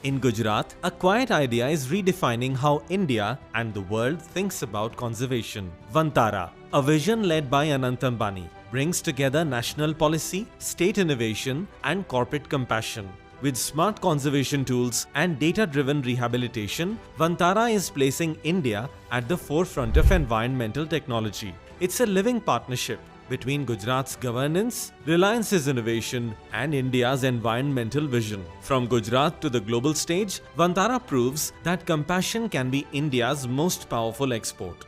In Gujarat, a quiet idea is redefining how India and the world thinks about conservation. Vantara, a vision led by Anant Ambani, brings together national policy, state innovation, and corporate compassion. With smart conservation tools and data-driven rehabilitation, Vantara is placing India at the forefront of environmental technology. It's a living partnership between Gujarat's governance, Reliance's innovation, and India's environmental vision. From Gujarat to the global stage, Vantara proves that compassion can be India's most powerful export.